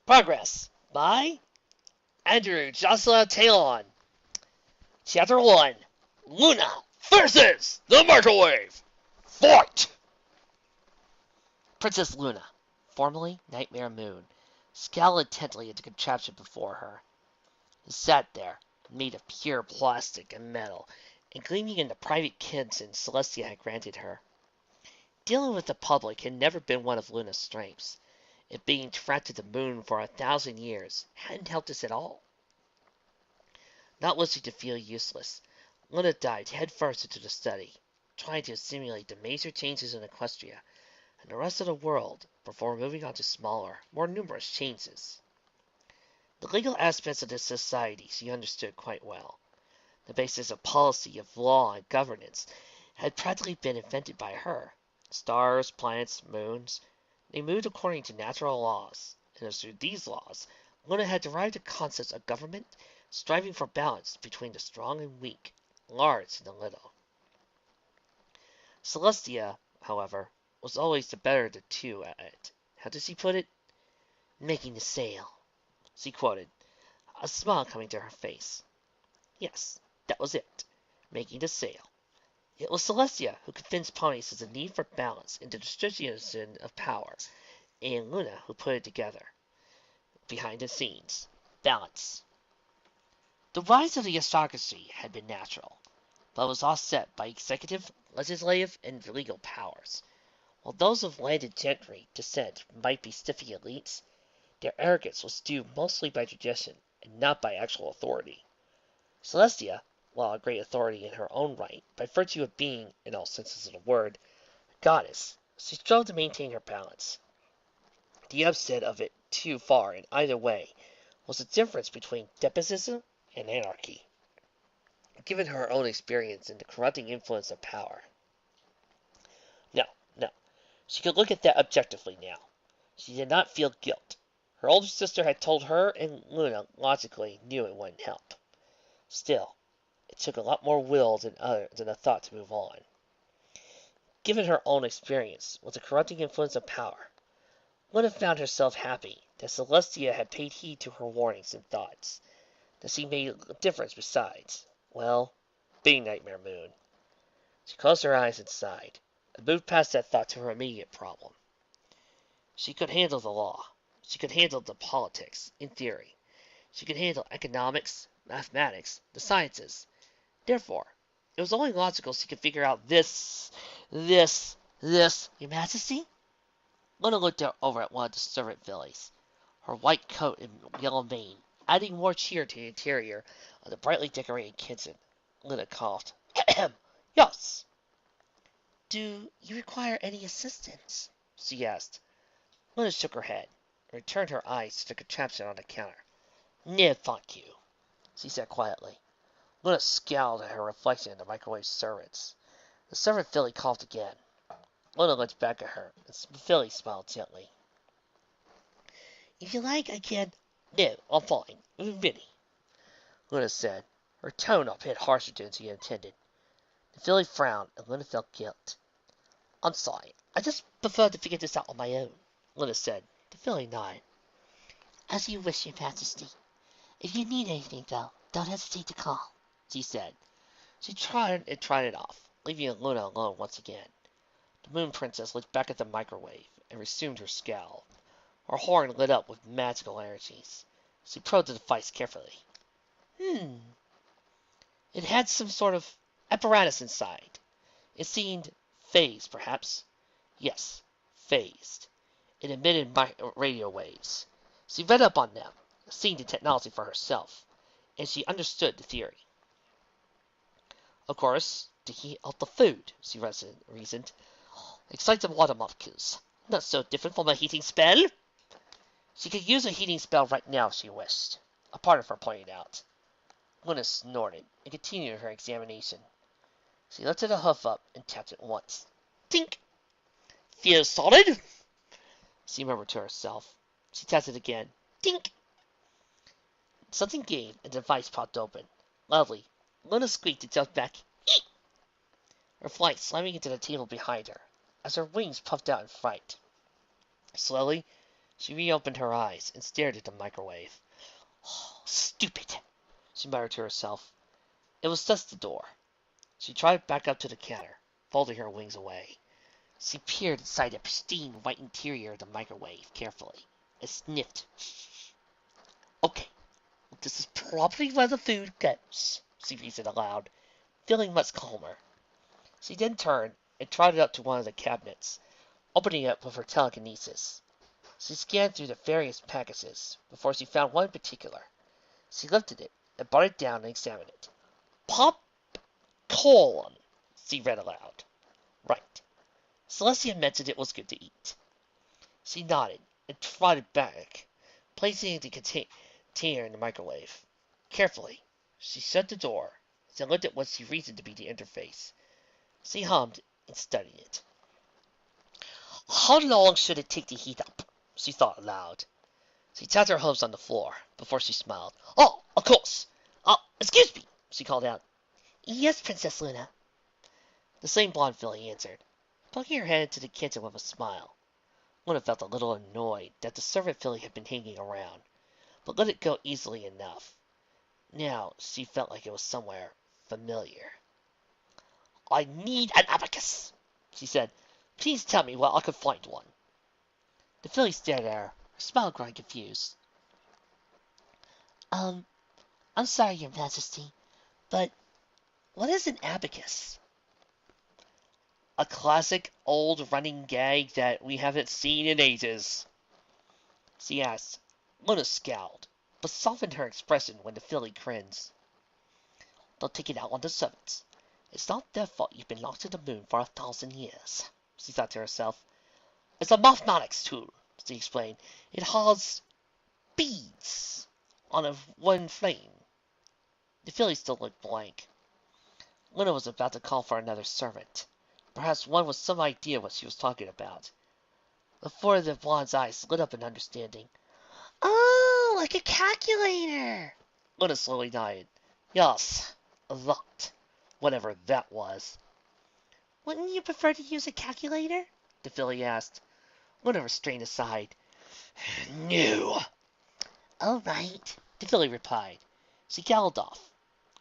Progress by Andrew Joshua Talon. Chapter 1 Luna versus the Microwave. Fight! Princess Luna, formerly Nightmare Moon, scowled intently at the contraption before her. It sat there, made of pure plastic and metal, and gleaming in the private kin Celestia had granted her. Dealing with the public had never been one of Luna's strengths. It being trapped to the moon for 1,000 years hadn't helped us at all. Not wishing to feel useless, Luna dived headfirst into the study, trying to assimilate the major changes in Equestria and the rest of the world before moving on to smaller, more numerous changes. The legal aspects of this society she understood quite well. The basis of policy, of law, and governance had practically been invented by her. Stars, planets, moons, they moved according to natural laws, and as through these laws, Luna had derived the concepts of government, striving for balance between the strong and weak, large and the little. Celestia, however, was always the better of the two at it. How did she put it? Making the sale. She quoted, a smile coming to her face. Yes, that was it. Making the sale. It was Celestia who convinced ponies of the need for balance in the distribution of power, and Luna who put it together. Behind the scenes. Balance. The rise of the aristocracy had been natural, but was offset by executive, legislative, and legal powers. While those of landed gentry descent might be stiffy elites, their arrogance was due mostly by tradition and not by actual authority. Celestia, while a great authority in her own right, by virtue of being, in all senses of the word, a goddess, she strove to maintain her balance. The upset of it too far in either way was the difference between despotism and anarchy, given her own experience in the corrupting influence of power. No, no, she could look at that objectively now. She did not feel guilt. Her older sister had told her, and Luna logically knew it wouldn't help. Still, it took a lot more will than a thought to move on. Given her own experience with the corrupting influence of power, Luna found herself happy that Celestia had paid heed to her warnings and thoughts, that she made a difference besides, well, being Nightmare Moon. She closed her eyes and sighed, and moved past that thought to her immediate problem. She could handle the law. She could handle the politics, in theory. She could handle economics, mathematics, the sciences. Therefore, it was only logical she could figure out this, Your Majesty? Luna looked over at one of the servant fillies, her white coat and yellow mane, adding more cheer to the interior of the brightly decorated kitchen. Luna coughed. Yes. Do you require any assistance? She asked. Luna shook her head, and returned her eyes to the contraption on the counter. No, thank you, she said quietly. Luna scowled at her reflection in the microwave servants. The servant filly coughed again. Luna looked back at her, and the filly smiled gently. If you like, I can... No, I'm fine. Really, Luna said, her tone a bit harsher than she intended. The filly frowned, and Luna felt guilt. I'm sorry. I just prefer to figure this out on my own, Luna said. The filly nodded. As you wish, Your Majesty. If you need anything, though, don't hesitate to call, she said. She tried and tried it off, leaving Luna alone once again. The Moon Princess looked back at the microwave and resumed her scowl. Her horn lit up with magical energies. She probed the device carefully. It had some sort of apparatus inside. It seemed phased, perhaps. Yes, phased. It emitted radio waves. She read up on them, seeing the technology for herself, and she understood the theory. Of course, to heat up the food, she reasoned. Excite the water molecules. Not so different from a heating spell. She could use a heating spell right now if she wished. A part of her pointed out. Luna snorted and continued her examination. She lifted a hoof up and tapped it once. Tink! Feels solid? She murmured to herself. She tapped it again. Tink! Something gave and the device popped open. Loudly, Luna squeaked and jumped back. Eek! Her flight slamming into the table behind her, as her wings puffed out in fright. Slowly, She reopened her eyes and stared at the microwave. Oh, stupid, she muttered to herself. It was just the door. She trotted back up to the counter, folding her wings away. She peered inside the pristine white interior of the microwave carefully and sniffed. Okay, this is probably where the food goes, she reasoned aloud, feeling much calmer. She then turned and trotted up to one of the cabinets, opening it with her telekinesis. She scanned through the various packages before she found one in particular. She lifted it and brought it down and examined it. Popcorn, she read aloud. Right. Celestia mentioned it was good to eat. She nodded and trotted back, placing the container in the microwave. Carefully, she shut the door and looked at what she reasoned to be the interface. She hummed and studied it. How long should it take to heat up? She thought aloud. She tapped her hooves on the floor before she smiled. Oh, of course. Excuse me, she called out. Yes, Princess Luna. The same blonde filly answered, poking her head into the kitchen with a smile. Luna felt a little annoyed that the servant filly had been hanging around, but let it go easily enough. Now she felt like it was somewhere familiar. I need an abacus, she said. Please tell me where I could find one. The filly stared at her, her smile growing confused. I'm sorry, Your Majesty, but what is an abacus? A classic old running gag that we haven't seen in ages, she asked. Luna scowled, but softened her expression when the filly grinned. Don't take it out on the servants. It's not their fault you've been locked in the moon for 1,000 years, she thought to herself. It's a mathematics tool, she explained. It has beads on a one flame. The filly still looked blank. Luna was about to call for another servant, perhaps one with some idea what she was talking about. Before the blonde's eyes lit up in understanding. Oh, like a calculator! Luna slowly nodded. Yes, that. Whatever that was. Wouldn't you prefer to use a calculator? The filly asked. Luna restrained a sigh. No. All right, the filly replied. She galloped off.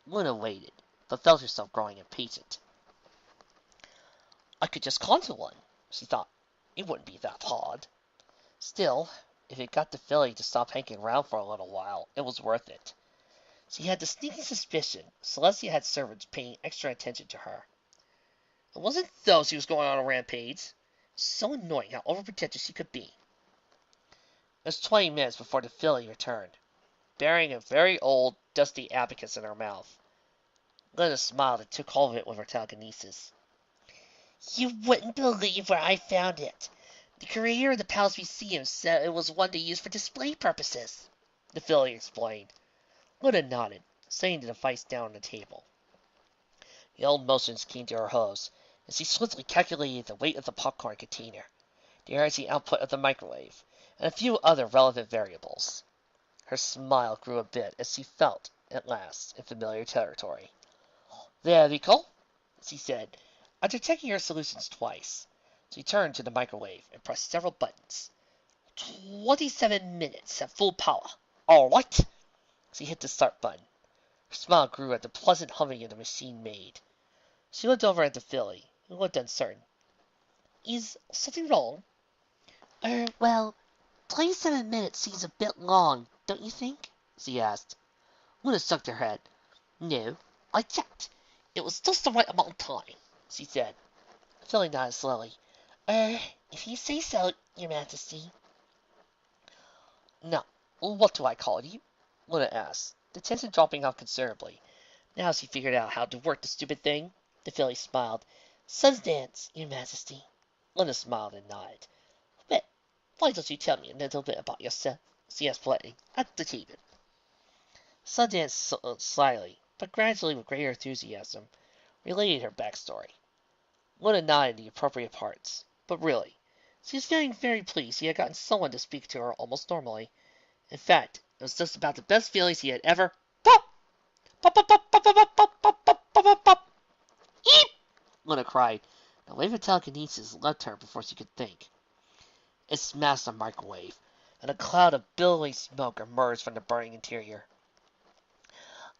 Luna waited, but felt herself growing impatient. I could just conjure one, she thought. It wouldn't be that hard. Still, if it got the filly to stop hanging around for a little while, it was worth it. She had the sneaking suspicion Celestia had servants paying extra attention to her. It wasn't though she was going on a rampage. So annoying how overprotective she could be. It was 20 minutes before the filly returned, bearing a very old, dusty abacus in her mouth. Luna smiled and took hold of it with her telekinesis. You wouldn't believe where I found it. The curator of the Palace Museum said it was one to use for display purposes, the filly explained. Luna nodded, setting the device down on the table. The old motions came to her hooves, and she swiftly calculated the weight of the popcorn container, the energy output of the microwave, and a few other relevant variables. Her smile grew a bit as she felt, at last, in familiar territory. There we go, she said. After checking her solutions twice, she turned to the microwave and pressed several buttons. 27 minutes at full power. All right. She hit the start button. Her smile grew at the pleasant humming the machine made. She looked over at the filly, who looked uncertain. Is something wrong? Well, 27 minutes seems a bit long, don't you think? She asked. Luna shook her head. No, I checked. It was just the right amount of time, she said. The filly nodded slowly. If you say so, Your Majesty. Now, what do I call you? Luna asked, the tension dropping off considerably. Now she figured out how to work the stupid thing. The filly smiled. Sunsdance, Your Majesty. Luna smiled and nodded. Well, why don't you tell me a little bit about yourself? She asked politely, at the table. Sunsdance slyly, but gradually with greater enthusiasm, related her backstory. Luna nodded the appropriate parts, but really, she was feeling very pleased he had gotten someone to speak to her almost normally. In fact, it was just about the best feelings he had ever. Pop! Pop, pop, pop, pop, pop, pop, pop, pop, pop, pop, pop. Eep! Luna cried. The wave of telekinesis left her before she could think. It smashed the microwave. and a cloud of billowing smoke emerged from the burning interior.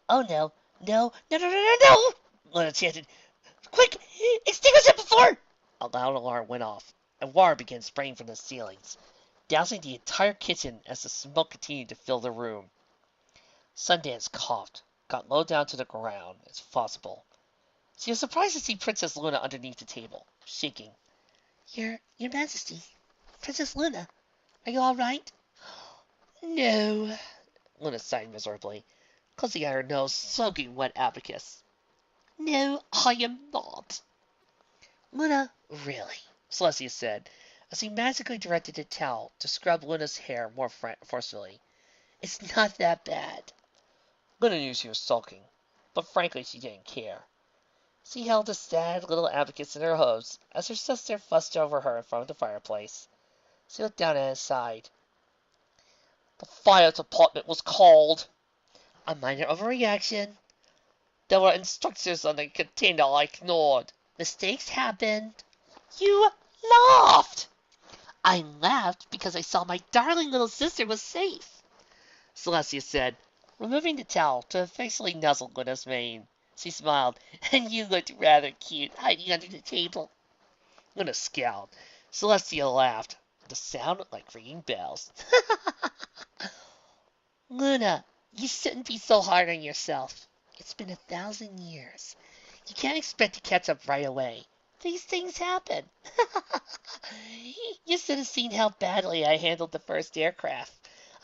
"Oh no, no, no, no, no, no, no!" Luna chanted. "Quick! Extinguish it before—" A loud alarm went off, and water began spraying from the ceilings, dousing the entire kitchen as the smoke continued to fill the room. Sundance coughed, got low down to the ground as possible. She was surprised to see Princess Luna underneath the table, shaking. Your Majesty, Princess Luna, are you all right?" "No," Luna sighed miserably, closing at her nose soaking wet abacus. "No, I am not." "Luna, really," Celestia said, as he magically directed a towel to scrub Luna's hair more forcefully. "It's not that bad." Luna knew she was sulking, but frankly she didn't care. She held a sad little abacus in her hooves as her sister fussed over her in front of the fireplace. She looked down at his side. "The fire department was called." "A minor overreaction." "There were instructions on the container I ignored." "Mistakes happened." "You laughed." "I laughed because I saw my darling little sister was safe," Celestia said, removing the towel to affectionately nuzzle Luna's mane. She smiled. "And you looked rather cute, hiding under the table." Luna scowled. Celestia laughed. The sound looked like ringing bells. "Luna, you shouldn't be so hard on yourself. It's been 1,000 years. You can't expect to catch up right away. These things happen." "You should have seen how badly I handled the first aircraft.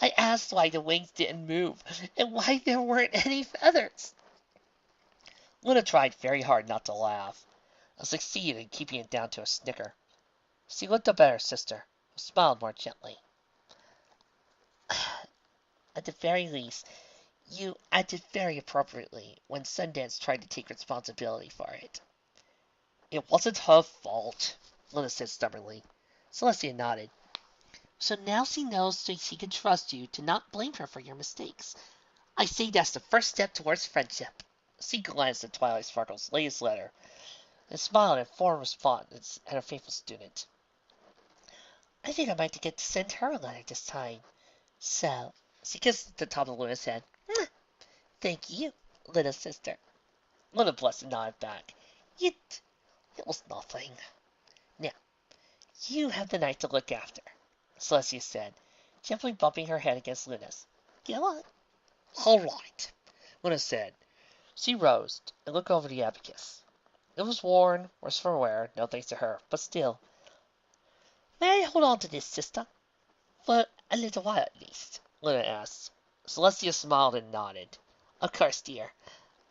I asked why the wings didn't move, and why there weren't any feathers." Luna tried very hard not to laugh, and succeeded in keeping it down to a snicker. She looked up at her sister, who smiled more gently. "At the very least, you acted very appropriately when Sundance tried to take responsibility for it." "It wasn't her fault," Luna said stubbornly. Celestia nodded. "So now she knows that she can trust you to not blame her for your mistakes. I say that's the first step towards friendship." She glanced at Twilight Sparkle's latest letter, and smiled in formal response at her faithful student. "I think I might get to send her a letter this time. So," she kissed the top of Luna's head. "Thank you, little sister." Luna blushed and nodded back. It was nothing. "Now, you have the night to look after," Celestia said, gently bumping her head against Luna's. "Go on." "All right," Luna said. She rose and looked over the abacus. It was worn, worse for wear, no thanks to her, but still. "May I hold on to this, sister? For a little while at least?" Luna asked. Celestia smiled and nodded. "Of course, dear.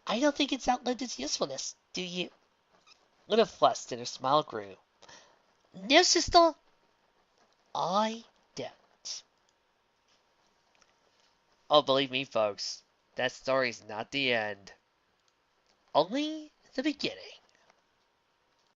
I don't think it's outlived its usefulness, do you?" Luna flushed and her smile grew. "No, sister, I don't." Oh, believe me, folks, that story's not the end. Only the beginning.